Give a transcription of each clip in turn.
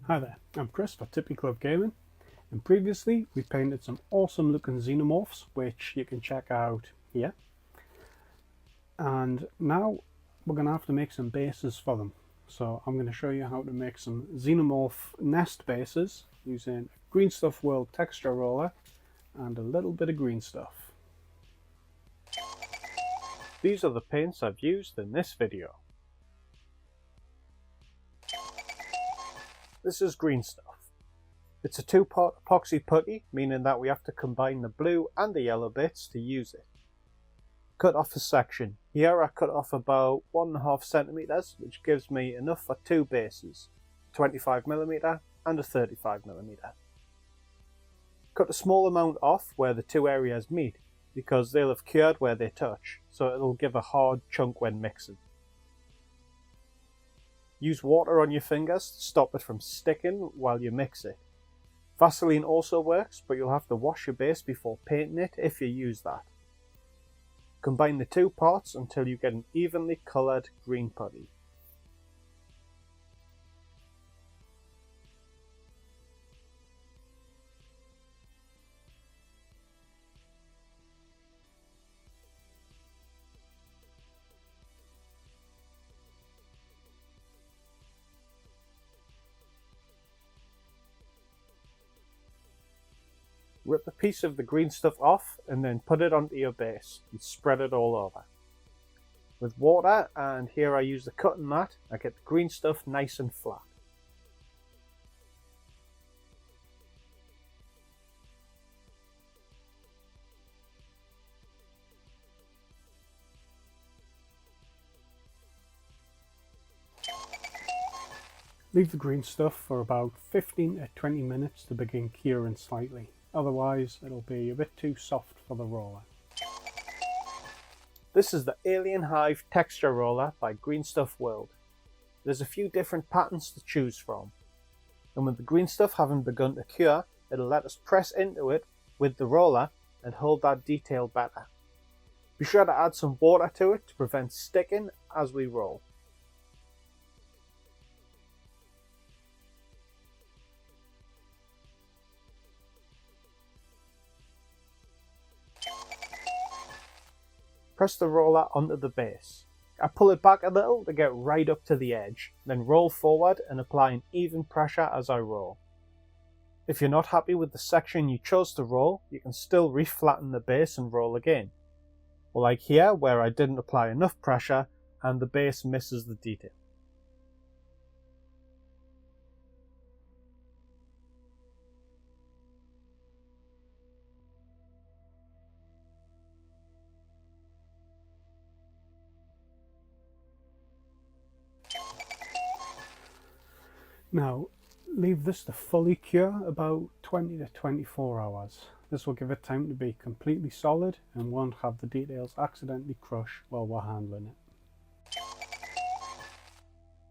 Hi there, I'm Chris for TTCombat Gaming, and previously we painted some awesome looking xenomorphs which you can check out here, and now we're going to have to make some bases for them. So I'm going to show you how to make some xenomorph nest bases using Green Stuff World texture roller and a little bit of green stuff. These are the paints I've used in this video. This is green stuff. It's a two-part epoxy putty, meaning that we have to combine the blue and the yellow bits to use it. Cut off a section. Here I cut off about 1.5 centimeters, which gives me enough for two bases, 25mm and a 35mm. Cut a small amount off where the two areas meet, because they'll have cured where they touch, so it'll give a hard chunk when mixing. Use water on your fingers to stop it from sticking while you mix it. Vaseline also works, but you'll have to wash your base before painting it if you use that. Combine the two parts until you get an evenly coloured green putty. Rip a piece of the green stuff off and then put it onto your base and spread it all over. With water, and here I use the cutting mat, I get the green stuff nice and flat. Leave the green stuff for about 15 to 20 minutes to begin curing slightly. Otherwise, it'll be a bit too soft for the roller. This is the Alien Hive texture roller by Green Stuff World. There's a few different patterns to choose from, and with the green stuff having begun to cure, it'll let us press into it with the roller and hold that detail better. Be sure to add some water to it to prevent sticking as we roll. Press the roller onto the base. I pull it back a little to get right up to the edge, then roll forward and apply an even pressure as I roll. If you're not happy with the section you chose to roll, you can still re-flatten the base and roll again. Or like here, where I didn't apply enough pressure and the base misses the detail. Now, leave this to fully cure about 20 to 24 hours. This will give it time to be completely solid and won't have the details accidentally crush while we're handling it.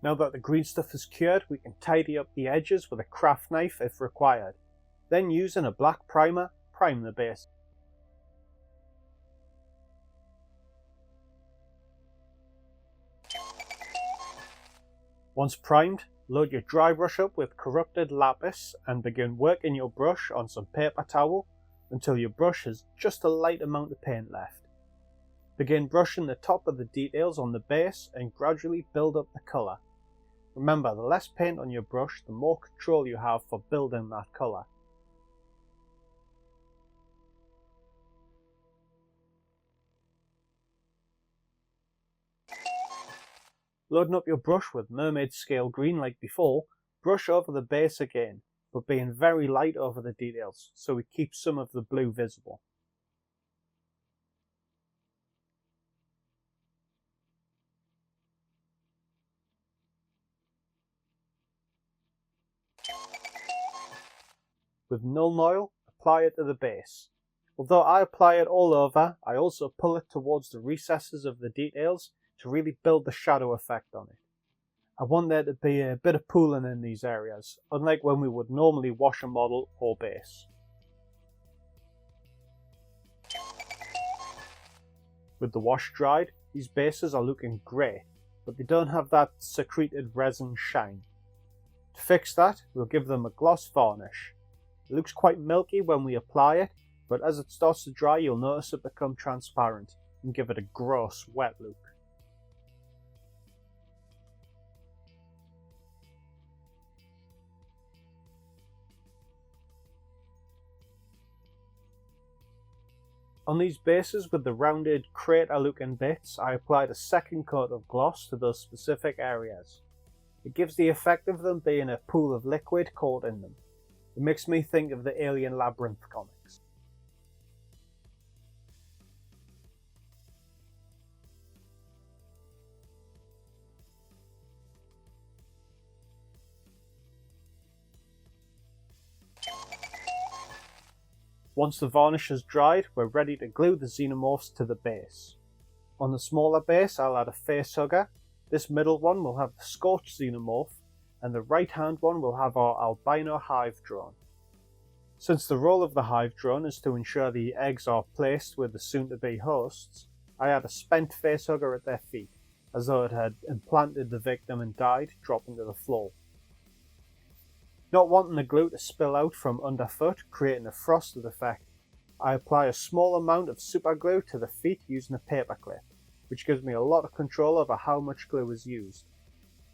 Now that the green stuff is cured, we can tidy up the edges with a craft knife if required. Then using a black primer, prime the base. Once primed, load your dry brush up with corrupted lapis and begin working your brush on some paper towel until your brush has just a light amount of paint left. Begin brushing the top of the details on the base and gradually build up the colour. Remember, the less paint on your brush, the more control you have for building that colour. Loading up your brush with mermaid scale green like before, brush over the base again, but being very light over the details so we keep some of the blue visible. With Nuln Oil, apply it to the base. Although I apply it all over, I also pull it towards the recesses of the details to really build the shadow effect on it. I want there to be a bit of pooling in these areas, unlike when we would normally wash a model or base. With the wash dried, these bases are looking great, but they don't have that secreted resin shine. To To fix that, we'll give them a gloss varnish. It looks quite milky when we apply it, but as it starts to dry you'll notice it become transparent and give it a gross, wet look. On these bases with the rounded crater looking bits, I applied a second coat of gloss to those specific areas. It gives the effect of them being a pool of liquid caught in them. It makes me think of the Alien Labyrinth comics. Once the varnish has dried, we're ready to glue the xenomorphs to the base. On the smaller base I'll add a facehugger. This middle one will have the scorched xenomorph, and the right hand one will have our albino hive drone. Since the role of the hive drone is to ensure the eggs are placed with the soon-to-be hosts, I add a spent facehugger at their feet, as though it had implanted the victim and died, dropping to the floor. Not wanting the glue to spill out from underfoot, creating a frosted effect, I apply a small amount of super glue to the feet using a paper clip, which gives me a lot of control over how much glue is used.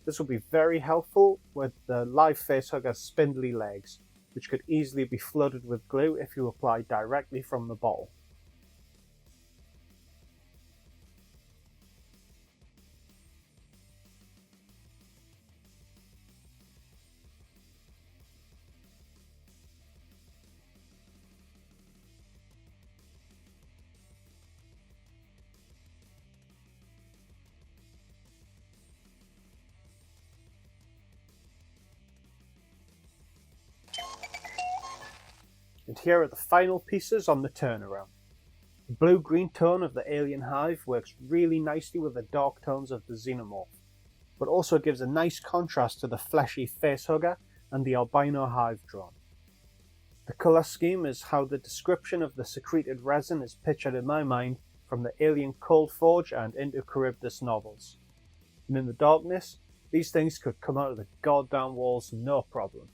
This will be very helpful with the live facehugger's spindly legs, which could easily be flooded with glue if you apply directly from the bottle. And here are the final pieces on the turnaround. The blue-green tone of the Alien Hive works really nicely with the dark tones of the xenomorph, but also gives a nice contrast to the fleshy facehugger and the albino hive drone. The colour scheme is how the description of the secreted resin is pictured in my mind from the Alien Cold Forge and Into Charybdis novels. And in the darkness, these things could come out of the goddamn walls no problem.